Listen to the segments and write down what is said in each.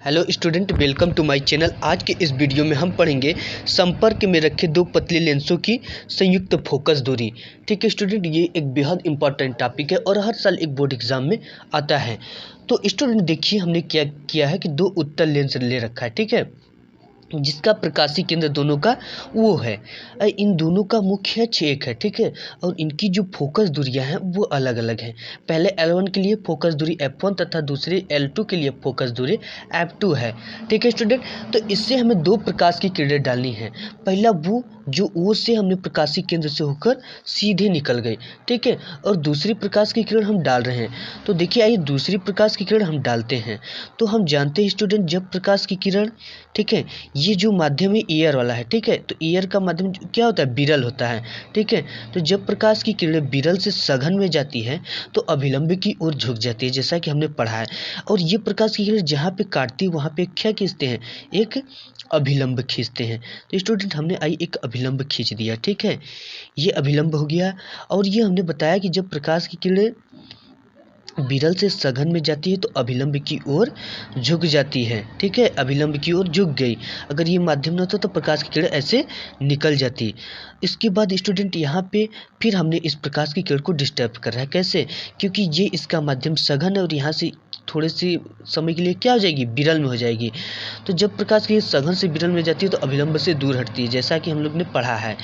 Hello student, welcome to my channel. आज के इस वीडियो में हम पढ़ेंगे संपर्क में रखे दो पतले लेंसों की संयुक्त फोकस दूरी। ठीक है स्टूडेंट, ये एक बेहद इंपॉर्टेंट टॉपिक है और हर साल एक बोर्ड एग्जाम में आता है। तो स्टूडेंट देखिए, हमने क्या किया है कि दो उत्तल लेंस ले रखा है, ठीक है, जिसका प्रकाशीय केंद्र दोनों का वो है। इन दोनों का मुख्य अक्ष एक है, ठीक है, और इनकी जो फोकस दूरियां हैं वो अलग अलग हैं। पहले L1 के लिए फोकस दूरी F1 तथा दूसरे L2 के लिए फोकस दूरी F2 है। ठीक है स्टूडेंट, तो इससे हमें दो प्रकाश की किरणें डालनी है। पहला वो जो O से हमने प्रकाशीय केंद्र से होकर सीधे निकल गई, ठीक है, और दूसरी प्रकाश की किरण हम डाल रहे हैं। तो देखिए, आइए दूसरी प्रकाश की किरण हम डालते हैं। तो हम जानते हैं स्टूडेंट, जब प्रकाश की किरण, ठीक है, ये जो माध्यम है एयर वाला है, ठीक है, तो एयर का माध्यम क्या होता है, विरल होता है, ठीक है। तो जब प्रकाश की किरणें विरल से सघन में जाती है तो अभिलंब की ओर झुक जाती है, जैसा कि हमने पढ़ा है। और ये प्रकाश की किरण जहाँ पे काटती है वहाँ पे क्या खींचते हैं, एक अभिलंब खींचते हैं। तो स्टूडेंट हमने आई एक अभिलंब खींच दिया, ठीक है, ये अभिलंब हो गया। और ये हमने बताया कि जब प्रकाश की किरणें विरल से सघन में जाती है तो अभिलंब की ओर झुक जाती है, ठीक है, अभिलंब की ओर झुक गई। अगर ये माध्यम न होता तो प्रकाश की किरण ऐसे निकल जाती। इसके बाद स्टूडेंट यहाँ पे फिर हमने इस प्रकाश की किरण को डिस्टर्ब कर रहा है, कैसे, क्योंकि ये इसका माध्यम सघन है और यहाँ से थोड़े से समय के लिए क्या हो जाएगी, विरल में हो जाएगी। तो जब प्रकाश की सघन से विरल में जाती है तो अभिलंब से दूर हटती है, जैसा कि हम लोग ने पढ़ा है,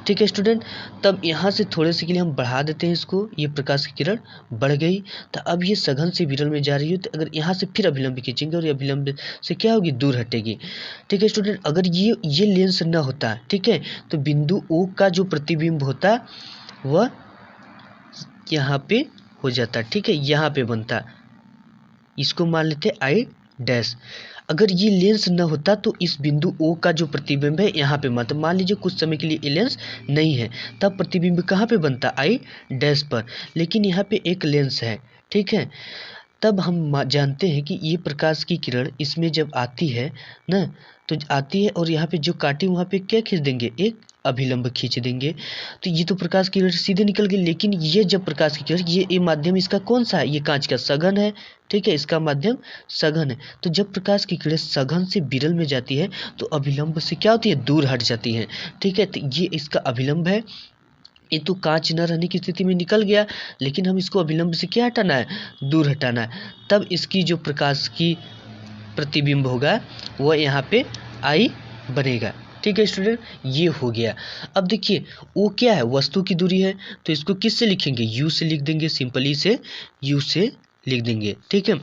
ठीक है स्टूडेंट। तब यहाँ से थोड़े से के लिए हम बढ़ा देते हैं इसको, ये प्रकाश की किरण बढ़ गई। तो अब ये सघन से विरल में जा रही है, तो अगर यहाँ से फिर अभिलंब खींचेंगे और ये अभिलंब से क्या होगी, दूर हटेगी, ठीक है स्टूडेंट। अगर ये लेंस न होता, ठीक है, तो बिंदु O का जो प्रतिबिंब होता वह यहाँ पे हो जाता, ठीक है, यहाँ पे बनता। इसको मान लेते I डैश। अगर ये लेंस न होता तो इस बिंदु O का जो प्रतिबिंब है यहाँ पे बनता। मान लीजिए कुछ समय के लिए ये लेंस नहीं है, तब प्रतिबिंब कहाँ पे बनता, I डैश पर। लेकिन यहाँ पे एक लेंस है, ठीक है, तब हम जानते हैं कि ये प्रकाश की किरण इसमें जब आती है ना, तो आती है और यहाँ पे जो काटे वहाँ पे क्या खींच देंगे, एक अभिलंब खींच देंगे। तो ये तो प्रकाश की किरण सीधे निकल गई। लेकिन ये जब प्रकाश की किरण, ये माध्यम इसका कौन सा है, ये कांच का सघन है, ठीक है, इसका माध्यम सघन है। तो जब प्रकाश की किरण सघन से विरल में जाती है तो अभिलंब से क्या होती है, दूर हट जाती है, ठीक है। तो ये इसका अभिलंब है। ये तो कांच न रहने की स्थिति में निकल गया, लेकिन हम इसको अभिलंब से क्या हटाना है, दूर हटाना है। तब इसकी जो प्रकाश की प्रतिबिंब होगा वह यहाँ पे I बनेगा, ठीक है स्टूडेंट, ये हो गया। अब देखिए वो क्या है, वस्तु की दूरी है, तो इसको किस से लिखेंगे, U से लिख देंगे, सिंपली से U से लिख देंगे, ठीक है।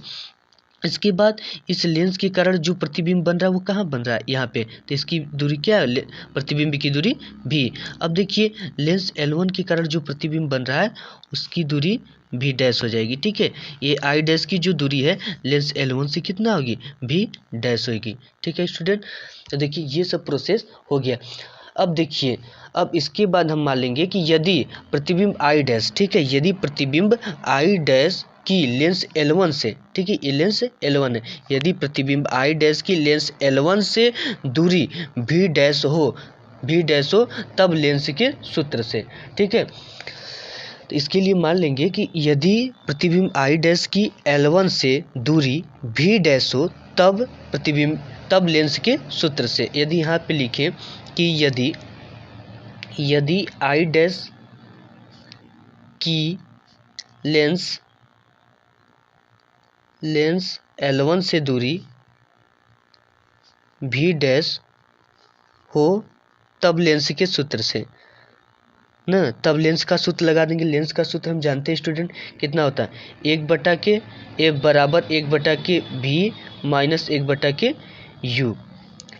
इसके बाद इस लेंस के कारण जो प्रतिबिंब बन रहा है वो कहाँ बन रहा है, यहाँ पे, तो इसकी दूरी क्या है, प्रतिबिंब की दूरी भी। अब देखिए लेंस L1 के कारण जो प्रतिबिंब बन रहा है उसकी दूरी भी डैश हो जाएगी, ठीक है। ये I डैश की जो दूरी है लेंस L1 से कितना होगी, भी डैश होगी, ठीक है स्टूडेंट। तो देखिए ये सब प्रोसेस हो गया। अब देखिए, अब इसके बाद हम मान लेंगे कि यदि प्रतिबिंब I डैश, ठीक है, यदि प्रतिबिंब I डैश की लेंस L1 से, ठीक है, ये लेंस L1 है, यदि प्रतिबिंब I डैश की लेंस L1 से दूरी V डैश हो तब लेंस के सूत्र से, ठीक है। तो इसके लिए मान लेंगे कि यदि प्रतिबिंब I डैश की L1 से दूरी V डैश हो तब लेंस के सूत्र से। यदि यहाँ पे लिखें कि यदि I डैश की लेंस L1 से दूरी V डैश हो तब लेंस के सूत्र से ना, तब लेंस का सूत्र लगा देंगे। लेंस का सूत्र हम जानते हैं स्टूडेंट, कितना होता है, 1/के F बराबर 1/के V माइनस 1/के U,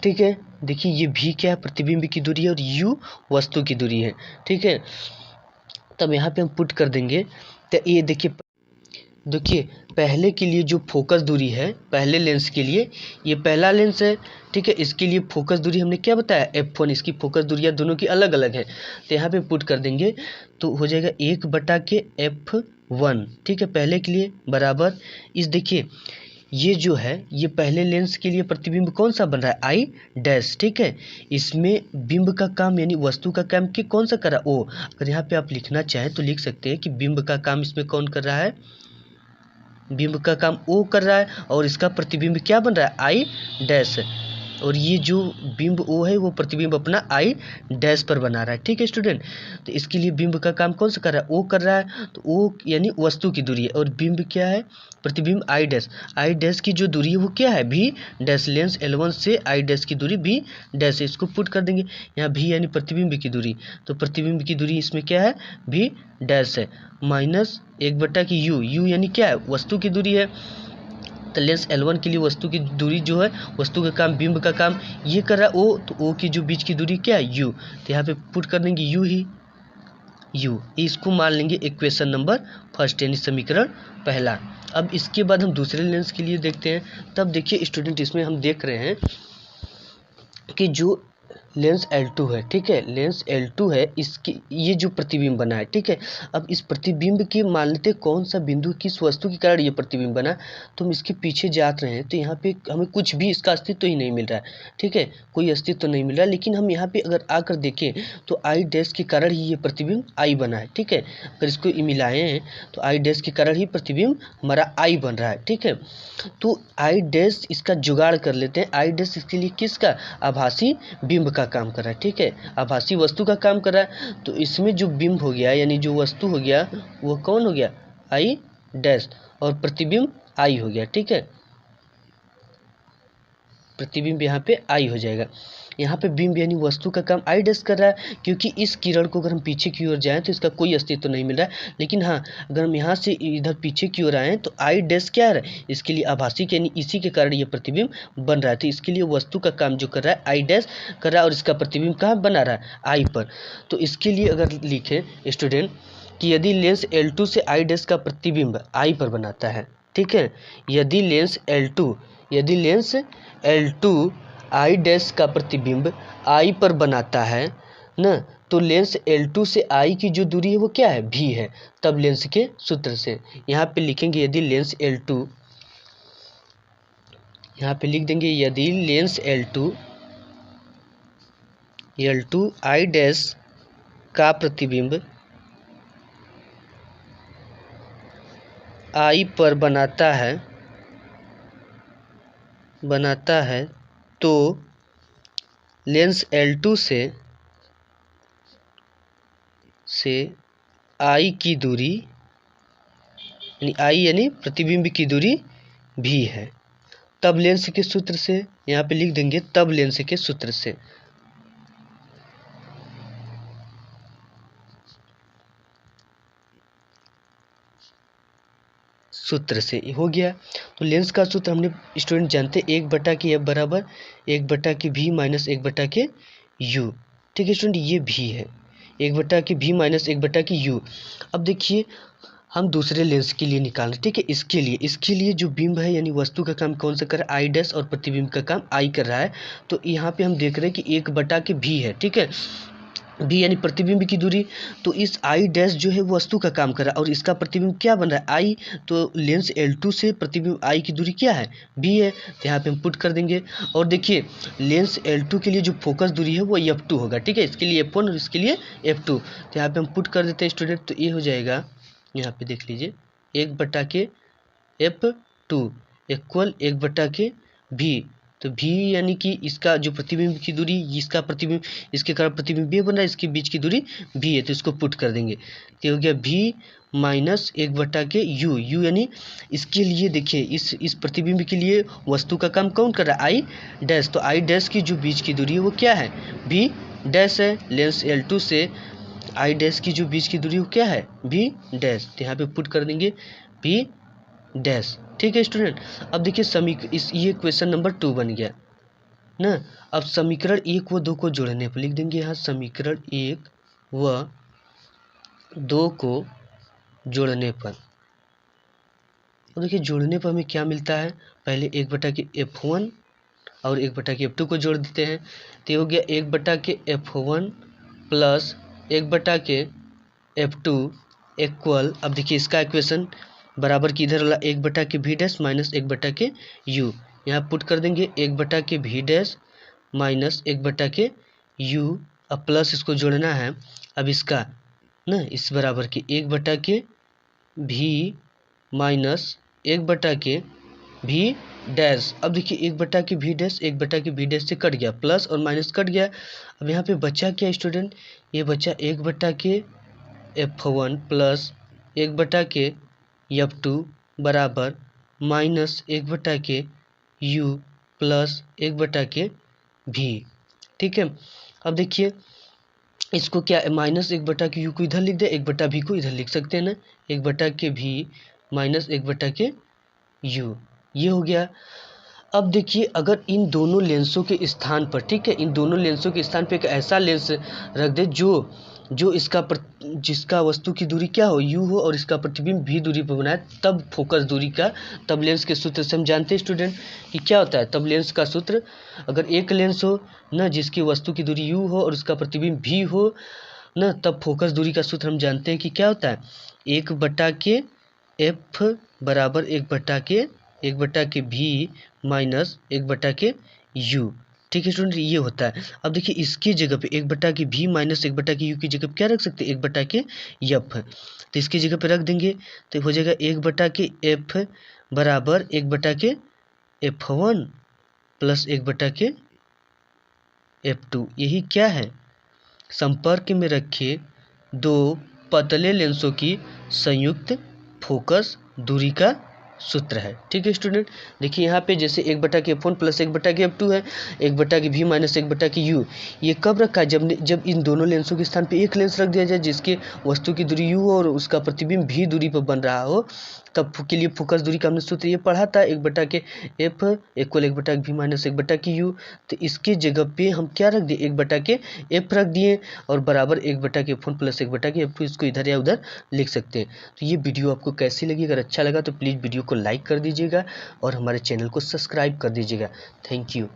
ठीक है। देखिए ये V क्या है, प्रतिबिंब की दूरी है, और U वस्तु की दूरी है, ठीक है। तब यहाँ पे हम पुट कर देंगे। तो ये देखिए पहले के लिए जो फोकस दूरी है, पहले लेंस के लिए, ये पहला लेंस है, ठीक है, इसके लिए फोकस दूरी हमने क्या बताया, F1। इसकी फोकस दूरियां दोनों की अलग अलग है, तो यहाँ पे पुट कर देंगे तो हो जाएगा 1/के F1, ठीक है, पहले के लिए बराबर इस, देखिए ये जो है ये पहले लेंस के लिए प्रतिबिंब कौन सा बन रहा है, I डैश, ठीक है। इसमें बिंब का काम यानी वस्तु का काम के कौन सा कर रहा है, O। अगर यहाँ पे आप लिखना चाहें तो लिख सकते हैं कि बिंब का काम इसमें कौन कर रहा है, बिंब का काम ओ कर रहा है और इसका प्रतिबिंब क्या बन रहा है, आई डैश, और ये जो बिंब ओ है वो प्रतिबिंब अपना आई डैश पर बना रहा है। ठीक है स्टूडेंट, तो इसके लिए बिंब का काम कौन सा कर रहा है, ओ कर रहा है, तो ओ यानी वस्तु की दूरी है, और बिंब क्या है, प्रतिबिंब आई डैश, आई डैश की जो दूरी है वो क्या है, भी डैश, लेंस L1 से आई डैश की दूरी भी डैश है। इसको पुट कर देंगे, यहाँ भी यानी प्रतिबिंब की दूरी, तो प्रतिबिंब की दूरी इसमें क्या है, भी डैश है, माइनस 1/की यू, यू यानी क्या है, वस्तु की दूरी है, तो लेंस L1 के लिए वस्तु की दूरी जो है, वस्तु का काम, बिंब का काम ये कर रहा है ओ, तो ओ की जो बीच की दूरी क्या है, यू, तो यहाँ पे पुट कर देंगे यू ही, यू, इसको मान लेंगे इक्वेशन नंबर फर्स्ट यानी समीकरण पहला। अब इसके बाद हम दूसरे लेंस के लिए देखते हैं। तब देखिए स्टूडेंट, इसमें हम देख रहे हैं कि जो लेंस L2 है, ठीक है, लेंस L2 है, इसकी ये जो प्रतिबिंब बना है, ठीक है, अब इस प्रतिबिंब की मान लेते कौन सा बिंदु किस वस्तु के कारण ये प्रतिबिंब बना, तो हम इसके पीछे जाते रहे हैं तो यहाँ पे हमें कुछ भी इसका अस्तित्व ही नहीं मिल रहा है। ठीक है, कोई अस्तित्व नहीं मिल रहा, लेकिन हम यहाँ पे अगर आकर देखें तो आई डैश के कारण ही ये प्रतिबिंब आई बना है। ठीक है, अगर इसको मिलाए हैं तो आई डैश के कारण ही प्रतिबिंब हमारा आई बन रहा है। ठीक है, तो आई डैश इसका जुगाड़ कर लेते हैं। आई डैश इसके लिए किसका, आभासी बिंब का काम कर रहा है। ठीक है, आभासी वस्तु का काम कर रहा है, तो इसमें जो बिंब हो गया यानी जो वस्तु हो गया वो कौन हो गया, आई डैश, और प्रतिबिंब आई हो गया। ठीक है, प्रतिबिंब यहाँ पे आई हो जाएगा। यहाँ पे बिंब यानी वस्तु का काम आई डैश कर रहा है, क्योंकि इस किरण को अगर हम पीछे की ओर जाएं तो इसका कोई अस्तित्व नहीं मिल रहा है, लेकिन हाँ अगर हम यहाँ से इधर पीछे की ओर आएँ तो आई डैश क्या है, इसके लिए आभासी यानी इसी के कारण ये प्रतिबिंब बन रहा है। तो इसके लिए वस्तु का काम जो कर रहा है आई डैश कर रहा है, और इसका प्रतिबिंब कहाँ बना रहा है, आई पर। तो इसके लिए अगर लिखें स्टूडेंट कि यदि लेंस L2 से आई डैश का प्रतिबिंब आई पर बनाता है, ठीक है, यदि लेंस L2 आई डैश का प्रतिबिंब आई पर बनाता है ना, तो लेंस L2 से आई की जो दूरी है वो क्या है, भी है। तब लेंस के सूत्र से यहाँ पे लिखेंगे यदि लेंस L2, यहाँ पे लिख देंगे यदि लेंस L2 आई डैश का प्रतिबिंब आई पर बनाता है तो लेंस L2 से आई की दूरी यानी आई यानी प्रतिबिंब की दूरी भी है। तब लेंस के सूत्र से यहाँ पे लिख देंगे, तब लेंस के सूत्र से हो गया। तो लेंस का सूत्र हमने स्टूडेंट जानते, 1/F बराबर 1/V माइनस 1/U। ठीक है स्टूडेंट, ये भी है 1/V माइनस 1/U। अब देखिए हम दूसरे लेंस के लिए निकाल रहे हैं। ठीक है, इसके लिए जो बिंब है यानी वस्तु का काम कौन सा कर रहा है, आई डैश, और प्रतिबिंब का काम आई कर रहा है। तो यहाँ पे हम देख रहे हैं कि 1/V है। ठीक है, भी यानी प्रतिबिंब की दूरी, तो इस आई डैश जो है वो वस्तु का काम कर रहा है, और इसका प्रतिबिंब क्या बन रहा है, आई, तो लेंस L2 से प्रतिबिंब आई की दूरी क्या है, भी है, तो यहाँ पे हम पुट कर देंगे। और देखिए लेंस L2 के लिए जो फोकस दूरी है वो F2 होगा। ठीक है, इसके लिए F1 और इसके लिए F2, तो यहाँ पे हम पुट कर देते हैं स्टूडेंट। तो ये हो जाएगा, यहाँ पे देख लीजिए 1/F2 इक्वल 1/V, तो भी यानी कि इसका जो प्रतिबिंब की दूरी, इसका प्रतिबिंब, इसके कारण प्रतिबिंब ये बन रहा है, इसके बीच की दूरी भी है, तो इसको पुट कर देंगे। तो हो गया भी माइनस 1/U, यू यानी इसके लिए देखिए इस प्रतिबिंब के लिए वस्तु का काम कौन कर रहा है, आई डैश, तो आई डैश की जो बीच की दूरी है वो क्या है, भी डैश है। लेंस L2 से आई डैश की जो बीच की दूरी वो क्या है, भी डैश, तो यहाँ पे पुट कर देंगे भी डैश। ठीक है स्टूडेंट, अब देखिए ये क्वेश्चन नंबर 2 बन गया ना। अब समीकरण 1 व 2 को जोड़ने पर लिख देंगे यहाँ समीकरण 1 व 2 को जोड़ने पर। और देखिए जोड़ने पर हमें क्या मिलता है, पहले 1/F1 और 1/F2 को जोड़ देते हैं, तो हो गया 1/F1 प्लस 1/F2 इक्वल, अब देखिए इसका इक्वेशन बराबर की इधर वाला 1/V डैश माइनस 1/U, यहाँ पुट कर देंगे 1/V डैश माइनस 1/U, अब प्लस इसको जोड़ना है, अब इसका ना इस बराबर की 1/V माइनस एक बटा के भी डैश। अब देखिए एक बटा के भी डैश एक बटा के भी डैश से कट गया, प्लस और माइनस कट गया। अब यहाँ पे बचा क्या स्टूडेंट, ये बचा एक बटा के F1 प्लस एक बटा के F2 बराबर माइनस एक बटा के U प्लस एक बटा के V। ठीक है, अब देखिए इसको क्या माइनस एक बटा के U को इधर लिख दे, एक बटा V को इधर लिख सकते हैं ना, एक बटा के V माइनस एक बटा के U, ये हो गया। अब देखिए अगर इन दोनों लेंसों के स्थान पर, ठीक है, इन दोनों लेंसों के स्थान पर एक ऐसा लेंस रख दे जो जिसका वस्तु की दूरी क्या हो, u हो, और इसका प्रतिबिंब v दूरी पर बनाए, तब फोकस दूरी का, तब लेंस के सूत्र से हम जानते हैं स्टूडेंट कि क्या होता है। तब लेंस का सूत्र, अगर एक लेंस हो ना जिसकी वस्तु की दूरी u हो और उसका प्रतिबिंब v हो ना, तब फोकस दूरी का सूत्र हम जानते हैं कि क्या होता है, एक बटा के f बराबर एक बटा के v माइनस एक बटा के u। ठीक है स्टूडेंट, ये होता है। अब देखिए इसकी जगह पे एक बटा के v माइनस एक बटा के u की जगह पे क्या रख सकते हैं, एक बटा के f, तो इसकी जगह पे रख देंगे तो हो जाएगा एक बटा के f बराबर एक बटा के F1 प्लस एक बटा के F2। यही क्या है, संपर्क में रखे दो पतले लेंसों की संयुक्त फोकस दूरी का सूत्र है। ठीक है स्टूडेंट, देखिए यहाँ पे जैसे एक बटा के F1 प्लस एक बटा के F2 है, एक बटा के V माइनस एक बटा के U, ये कब रखा है, जब इन दोनों लेंसों के स्थान पे एक लेंस रख दिया जाए जिसके वस्तु की दूरी U हो और उसका प्रतिबिंब V दूरी पर बन रहा हो, तब के लिए फोकस दूरी का हमने सूत्र ये पढ़ा था, एक बटा के F इक्वल एक बटा के V माइनस एक बटा के U। तो इसके जगह पे हम क्या रख दिए, एक बटा के F रख दिए और बराबर एक बटा के F1 प्लस एक बटा के F2, इसको इधर या उधर लिख सकते हैं। तो ये वीडियो आपको कैसी लगी, अगर अच्छा लगा तो प्लीज़ वीडियो को लाइक कर दीजिएगा और हमारे चैनल को सब्सक्राइब कर दीजिएगा। Thank you.